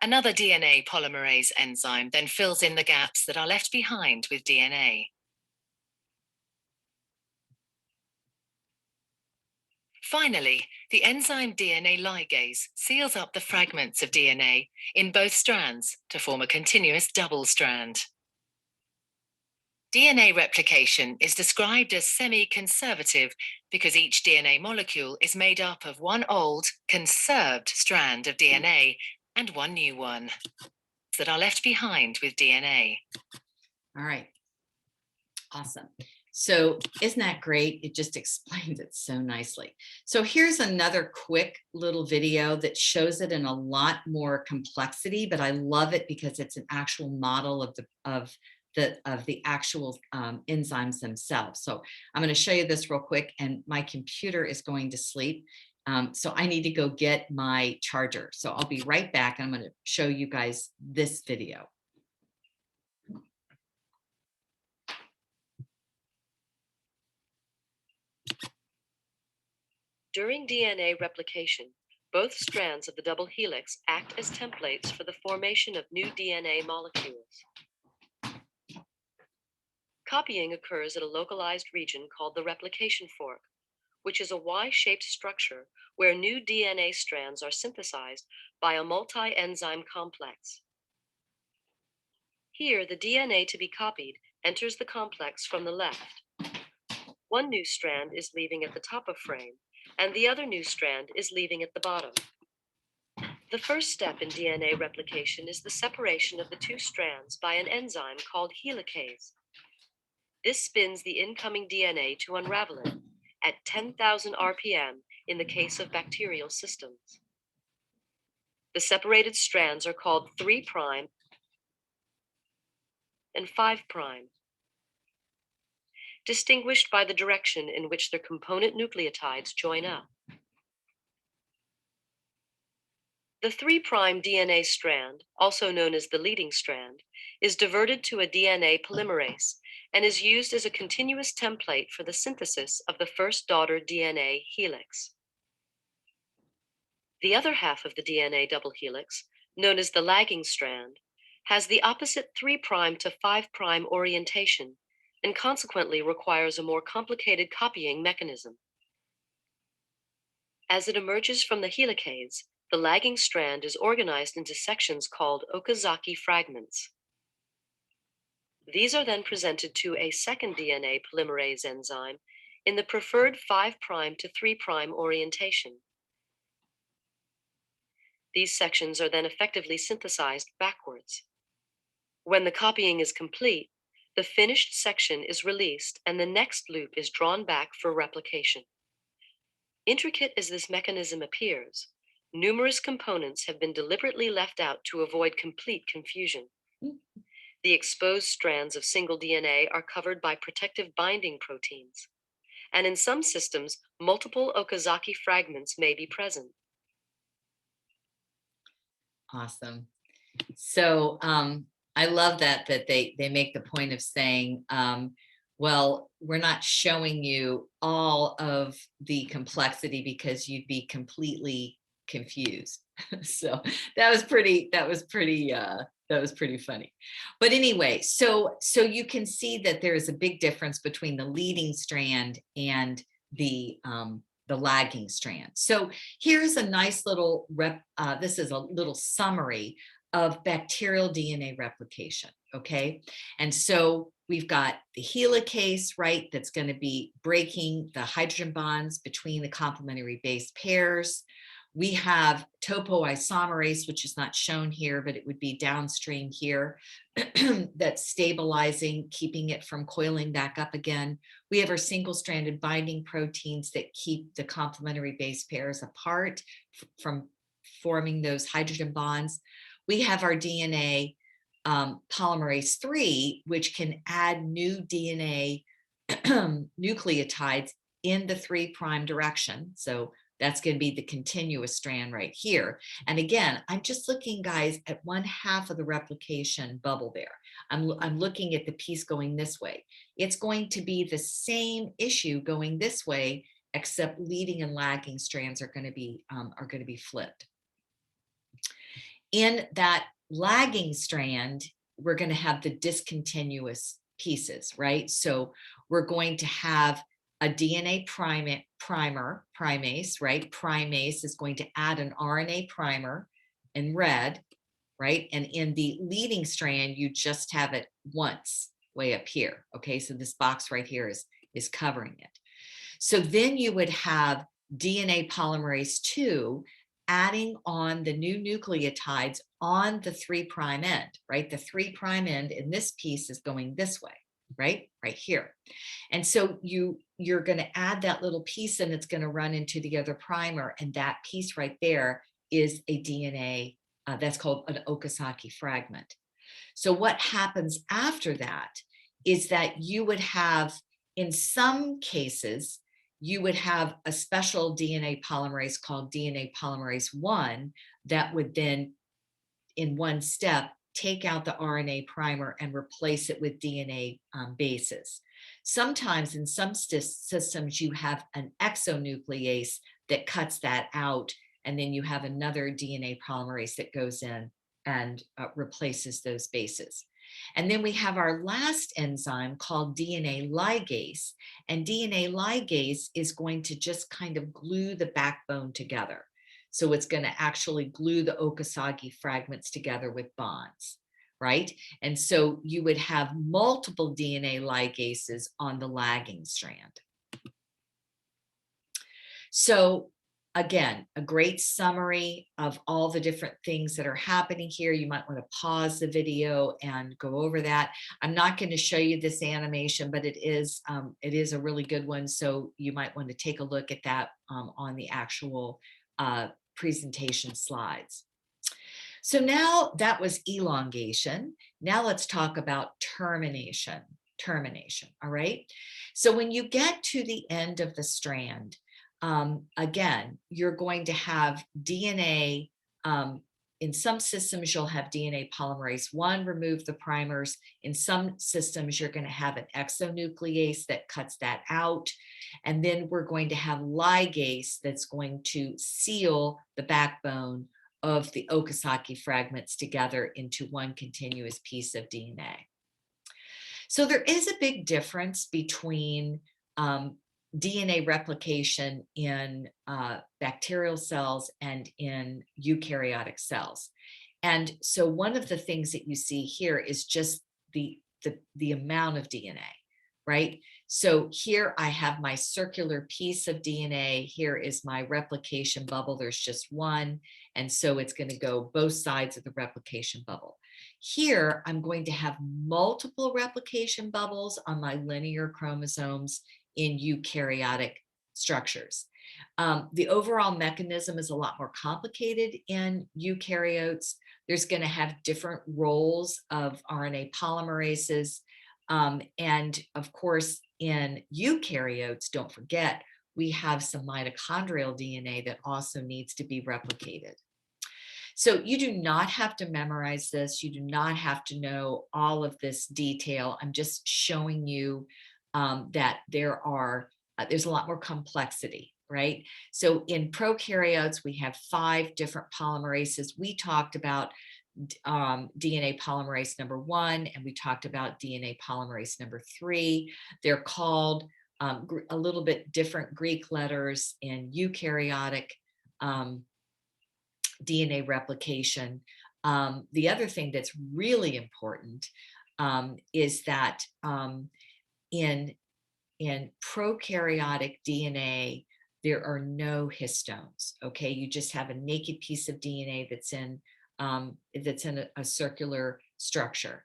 Another DNA polymerase enzyme then fills in the gaps that are left behind with DNA. Finally, the enzyme DNA ligase seals up the fragments of DNA in both strands to form a continuous double strand. DNA replication is described as semi-conservative because each DNA molecule is made up of one old, conserved strand of DNA and one new one that are left behind with DNA. All right. Awesome. So isn't that great? It just explains it so nicely. So here's another quick little video that shows it in a lot more complexity, but I love it because it's an actual model of the actual enzymes themselves. So I'm going to show you this real quick, and my computer is going to sleep. So I need to go get my charger. So I'll be right back, and I'm going to show you guys this video. During DNA replication, both strands of the double helix act as templates for the formation of new DNA molecules. Copying occurs at a localized region called the replication fork, which is a Y-shaped structure where new DNA strands are synthesized by a multi-enzyme complex. Here, the DNA to be copied enters the complex from the left. One new strand is leaving at the top of frame, and the other new strand is leaving at the bottom. The first step in DNA replication is the separation of the two strands by an enzyme called helicase. This spins the incoming DNA to unravel it at 10,000 RPM in the case of bacterial systems. The separated strands are called 3' and 5', distinguished by the direction in which their component nucleotides join up. The 3' DNA strand, also known as the leading strand, is diverted to a DNA polymerase and is used as a continuous template for the synthesis of the first daughter DNA helix. The other half of the DNA double helix, known as the lagging strand, has the opposite 3' to 5' orientation and consequently requires a more complicated copying mechanism. As it emerges from the helicase, the lagging strand is organized into sections called Okazaki fragments. These are then presented to a second DNA polymerase enzyme in the preferred 5' to 3' orientation. These sections are then effectively synthesized backwards. When the copying is complete, the finished section is released and the next loop is drawn back for replication. Intricate as this mechanism appears, numerous components have been deliberately left out to avoid complete confusion. The exposed strands of single DNA are covered by protective binding proteins, and in some systems, multiple Okazaki fragments may be present. Awesome. So I love that they make the point of saying, well, we're not showing you all of the complexity because you'd be completely confused. So that was pretty funny. But anyway, so you can see that there is a big difference between the leading strand and the lagging strand. So here's a nice little this is a little summary of bacterial DNA replication, okay? And so we've got the helicase, right, that's going to be breaking the hydrogen bonds between the complementary base pairs. We have topoisomerase, which is not shown here, but it would be downstream here, that's stabilizing, keeping it from coiling back up again. We have our single-stranded binding proteins that keep the complementary base pairs apart from forming those hydrogen bonds. We have our DNA polymerase 3, which can add new DNA nucleotides in the 3' direction. So that's going to be the continuous strand right here. And again, I'm just looking, guys, at one half of the replication bubble there. I'm looking at the piece going this way. It's going to be the same issue going this way, except leading and lagging strands are going to be flipped. In that lagging strand, we're going to have the discontinuous pieces, right? So we're going to have a DNA primase, right? Primase is going to add an RNA primer in red, right? And in the leading strand, you just have it once way up here, okay? So this box right here is covering it. So then you would have DNA polymerase 2 adding on the new nucleotides on the 3' end, right? The 3' end in this piece is going this way, right here. And so you're going to add that little piece and it's going to run into the other primer, and that piece right there is a DNA that's called an Okazaki fragment. So what happens after that is that you would have, in some cases, you would have a special DNA polymerase called DNA polymerase 1 that would then, in one step, take out the RNA primer and replace it with DNA bases. Sometimes in some systems, you have an exonuclease that cuts that out, and then you have another DNA polymerase that goes in and replaces those bases. And then we have our last enzyme called DNA ligase, and DNA ligase is going to just kind of glue the backbone together. So it's going to actually glue the Okazaki fragments together with bonds, right? And so you would have multiple DNA ligases on the lagging strand. So again, a great summary of all the different things that are happening here. You might want to pause the video and go over that. I'm not going to show you this animation, but it is a really good one. So you might want to take a look at that on the actual presentation slides. So now that was elongation. Now let's talk about termination. All right. So when you get to the end of the strand, again, you're going to have DNA in some systems, you'll have DNA polymerase 1 remove the primers. In some systems, you're going to have an exonuclease that cuts that out. And then we're going to have ligase that's going to seal the backbone of the Okazaki fragments together into one continuous piece of DNA. So there is a big difference between DNA replication in bacterial cells and in eukaryotic cells. And so one of the things that you see here is just the amount of DNA, right? So here I have my circular piece of DNA. Here is my replication bubble. There's just one. And so it's going to go both sides of the replication bubble. Here, I'm going to have multiple replication bubbles on my linear chromosomes in eukaryotic structures. The overall mechanism is a lot more complicated in eukaryotes. There's going to have different roles of RNA polymerases. And of course, in eukaryotes, don't forget, we have some mitochondrial DNA that also needs to be replicated. So you do not have to memorize this. You do not have to know all of this detail. I'm just showing you that there's a lot more complexity, right? So in prokaryotes, we have 5 different polymerases. We talked about DNA polymerase number 1, and we talked about DNA polymerase number 3. They're called a little bit different Greek letters in eukaryotic DNA replication. The other thing that's really important is that in prokaryotic DNA, there are no histones. Okay, you just have a naked piece of DNA that's in a circular structure.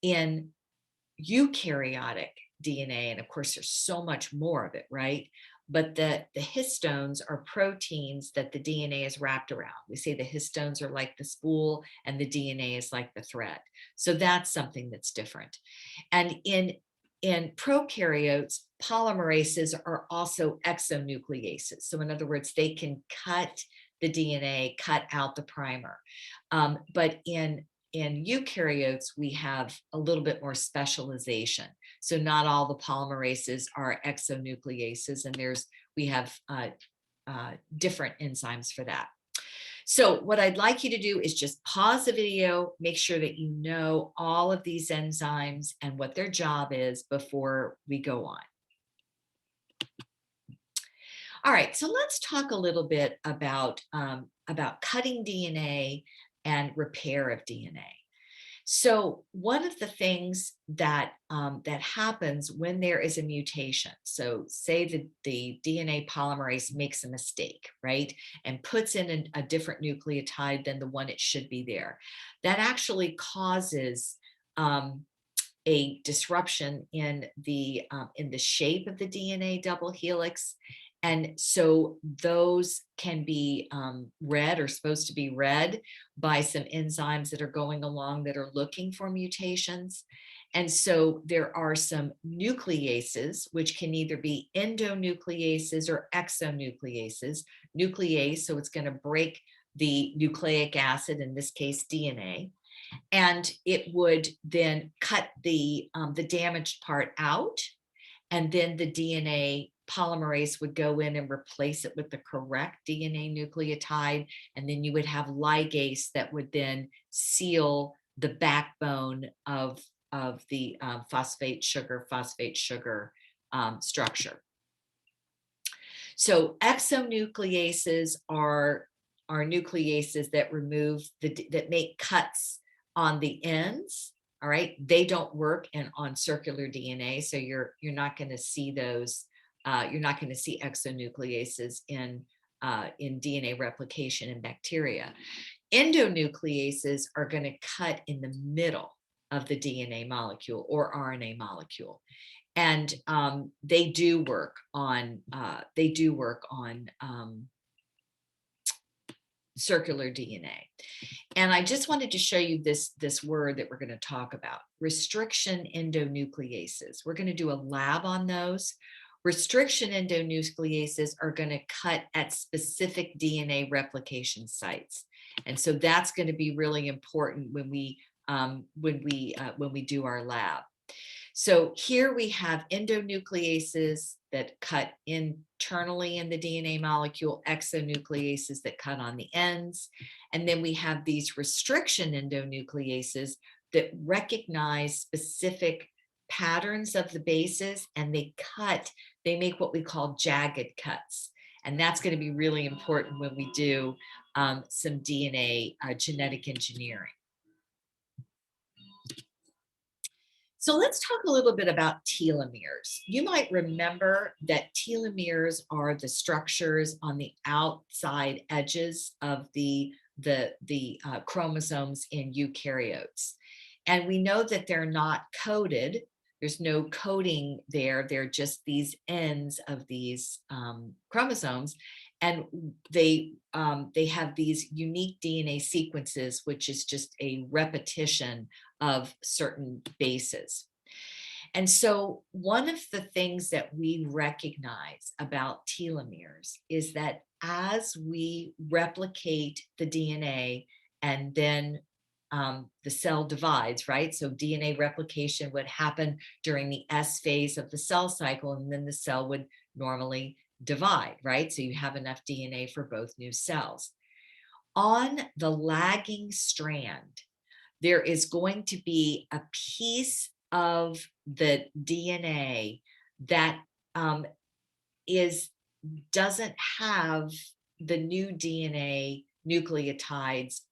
In eukaryotic DNA, and of course there's so much more of it, right? But the histones are proteins that the DNA is wrapped around. We say the histones are like the spool and the DNA is like the thread. So that's something that's different. And in prokaryotes, polymerases are also exonucleases. So in other words, they can cut the DNA, cut out the primer. But in eukaryotes, we have a little bit more specialization. So not all the polymerases are exonucleases, and we have different enzymes for that. So what I'd like you to do is just pause the video, make sure that you know all of these enzymes and what their job is before we go on. All right, so let's talk a little bit about cutting DNA and repair of DNA. So one of the things that that happens when there is a mutation, so say the DNA polymerase makes a mistake, right, and puts in a different nucleotide than the one it should be there, that actually causes a disruption in the shape of the DNA double helix. And so those can be read or supposed to be read by some enzymes that are going along that are looking for mutations. And so there are some nucleases, which can either be endonucleases or exonucleases. Nuclease, so it's going to break the nucleic acid, in this case DNA, and it would then cut the damaged part out, and then the DNA polymerase would go in and replace it with the correct DNA nucleotide, and then you would have ligase that would then seal the backbone of the phosphate sugar structure. So exonucleases are nucleases that that make cuts on the ends. All right, they don't work on circular DNA, so you're not going to see those. You're not going to see exonucleases in DNA replication in bacteria. Endonucleases are going to cut in the middle of the DNA molecule or RNA molecule, and they do work on circular DNA. And I just wanted to show you this word that we're going to talk about: restriction endonucleases. We're going to do a lab on those. Restriction endonucleases are going to cut at specific DNA replication sites. And so that's going to be really important when we do our lab. So here we have endonucleases that cut internally in the DNA molecule, exonucleases that cut on the ends. And then we have these restriction endonucleases that recognize specific patterns of the bases, and they make what we call jagged cuts. And that's going to be really important when we do some DNA genetic engineering. So let's talk a little bit about telomeres. You might remember that telomeres are the structures on the outside edges of the chromosomes in eukaryotes. And we know that they're not coded. There's no coding there. They're just these ends of these chromosomes. And they have these unique DNA sequences, which is just a repetition of certain bases. And so one of the things that we recognize about telomeres is that as we replicate the DNA and then the cell divides, right? So DNA replication would happen during the S phase of the cell cycle, and then the cell would normally divide, right? So you have enough DNA for both new cells. On the lagging strand, there is going to be a piece of the DNA that doesn't have the new DNA nucleotides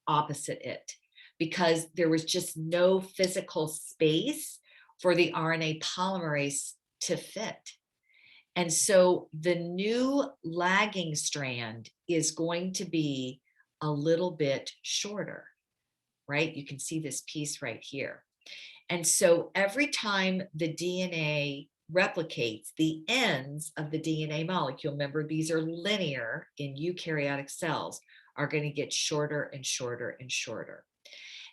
opposite it, because there was just no physical space for the RNA polymerase to fit. And so the new lagging strand is going to be a little bit shorter, right? You can see this piece right here. And so every time the DNA replicates, the ends of the DNA molecule, remember these are linear in eukaryotic cells, are going to get shorter and shorter and shorter.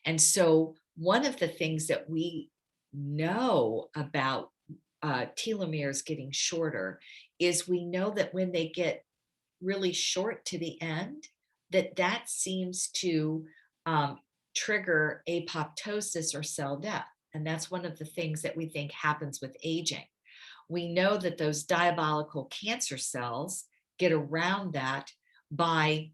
And so one of the things that we know about telomeres getting shorter is we know that when they get really short to the end, that seems to trigger apoptosis or cell death. And that's one of the things that we think happens with aging. We know that those diabolical cancer cells get around that by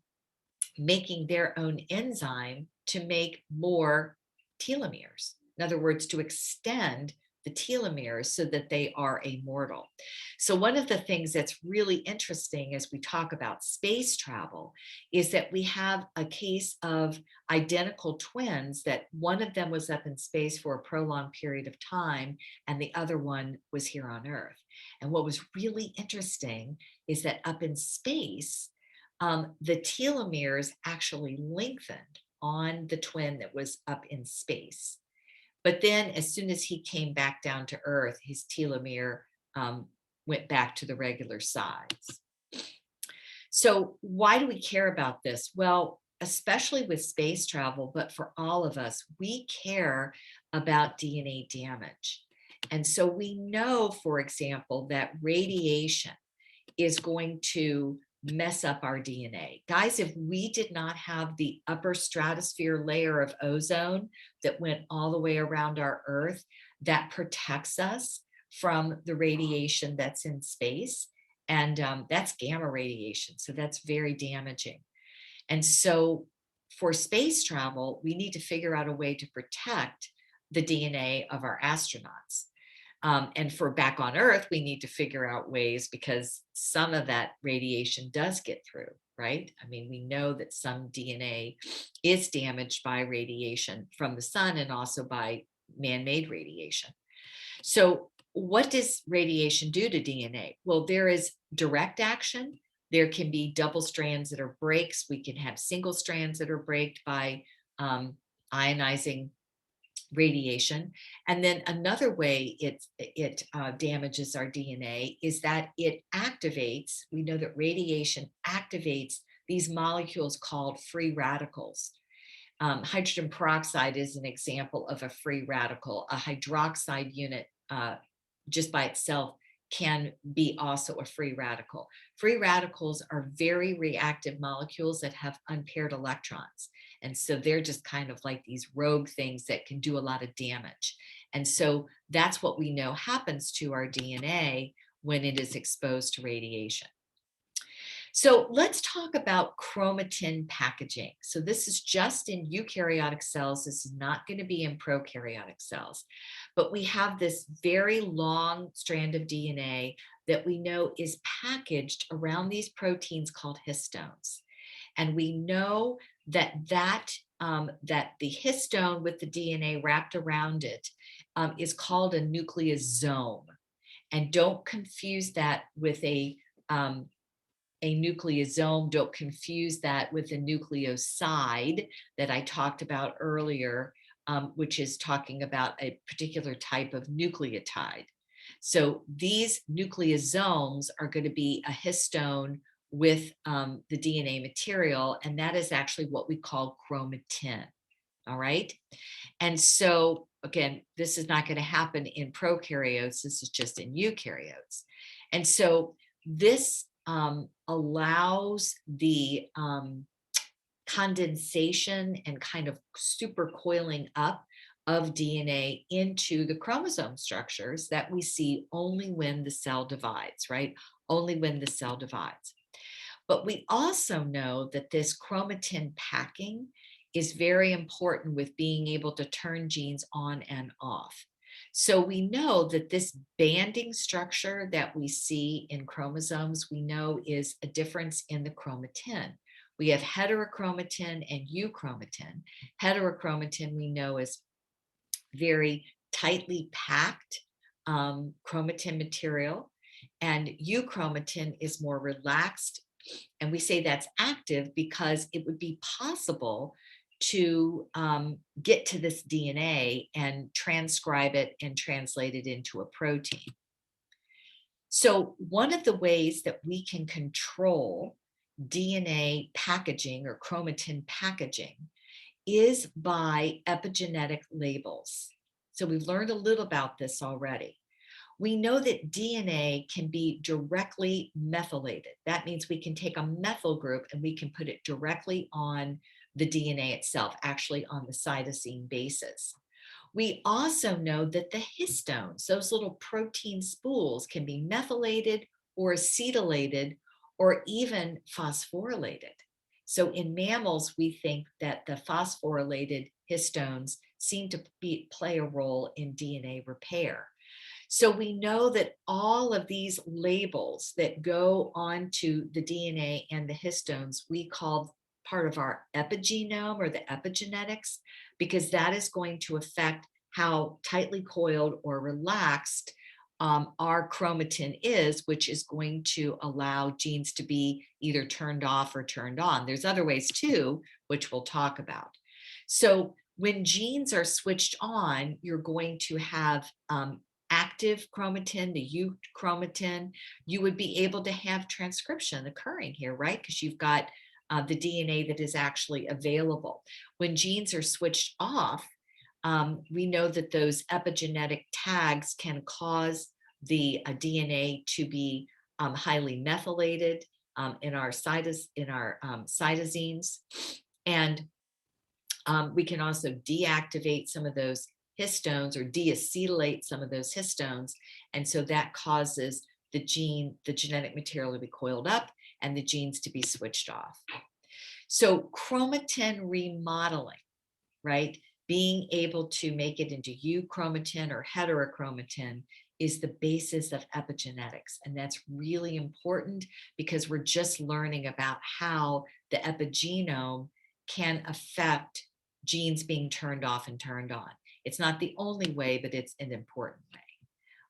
making their own enzyme to make more telomeres. In other words, to extend the telomeres so that they are immortal. So one of the things that's really interesting as we talk about space travel is that we have a case of identical twins, that one of them was up in space for a prolonged period of time and the other one was here on Earth. And what was really interesting is that up in space, the telomeres actually lengthened on the twin that was up in space. But then as soon as he came back down to Earth, his telomere went back to the regular size. So why do we care about this? Well, especially with space travel, but for all of us, we care about DNA damage. And so we know, for example, that radiation is going to mess up our DNA. Guys, if we did not have the upper stratosphere layer of ozone that went all the way around our Earth, that protects us from the radiation that's in space, and that's gamma radiation, so that's very damaging. And so for space travel, we need to figure out a way to protect the DNA of our astronauts. And for back on Earth, we need to figure out ways, because some of that radiation does get through, right? I mean, we know that some DNA is damaged by radiation from the sun and also by man-made radiation. So what does radiation do to DNA? Well, there is direct action. There can be double strands that are breaks. We can have single strands that are braked by ionizing radiation. And then another way it damages our DNA is that it activates, we know that radiation activates these molecules called free radicals. Hydrogen peroxide is an example of a free radical. A hydroxide unit just by itself can be also a free radical. Free radicals are very reactive molecules that have unpaired electrons. And so they're just kind of like these rogue things that can do a lot of damage. And so that's what we know happens to our DNA when it is exposed to radiation. So let's talk about chromatin packaging. So this is just in eukaryotic cells. This is not going to be in prokaryotic cells. But we have this very long strand of DNA that we know is packaged around these proteins called histones. And we know that that the histone with the DNA wrapped around it is called a nucleosome. And don't confuse that with a nucleosome. Don't confuse that with a nucleoside that I talked about earlier, which is talking about a particular type of nucleotide. So these nucleosomes are going to be a histone with the DNA material, and that is actually what we call chromatin. All right. And so, again, this is not going to happen in prokaryotes. This is just in eukaryotes. And so this allows the condensation and kind of supercoiling up of DNA into the chromosome structures that we see only when the cell divides, right? Only when the cell divides. But we also know that this chromatin packing is very important with being able to turn genes on and off. So we know that this banding structure that we see in chromosomes, we know is a difference in the chromatin. We have heterochromatin and euchromatin. Heterochromatin we know is very tightly packed chromatin material, and euchromatin is more relaxed. And we say that's active because it would be possible to get to this DNA and transcribe it and translate it into a protein. So one of the ways that we can control DNA packaging or chromatin packaging is by epigenetic labels. So we've learned a little about this already. We know that DNA can be directly methylated. That means we can take a methyl group and we can put it directly on the DNA itself, actually on the cytosine bases. We also know that the histones, those little protein spools, can be methylated or acetylated or even phosphorylated. So in mammals, we think that the phosphorylated histones seem to play a role in DNA repair. So we know that all of these labels that go onto the DNA and the histones, we call part of our epigenome or the epigenetics, because that is going to affect how tightly coiled or relaxed our chromatin is, which is going to allow genes to be either turned off or turned on. There's other ways too, which we'll talk about. So when genes are switched on, you're going to have active chromatin, the euchromatin. You would be able to have transcription occurring here, right? Because you've got the DNA that is actually available. When genes are switched off, we know that those epigenetic tags can cause the DNA to be highly methylated in our cytosines, and we can also deactivate some of those histones or deacetylate some of those histones, and so that causes the genetic material to be coiled up and the genes to be switched off. So chromatin remodeling, right? Being able to make it into euchromatin or heterochromatin is the basis of epigenetics. And that's really important because we're just learning about how the epigenome can affect genes being turned off and turned on. It's not the only way, but it's an important way.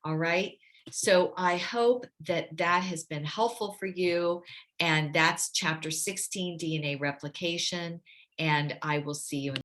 All right. So I hope that that has been helpful for you. And that's chapter 16, DNA replication. And I will see you in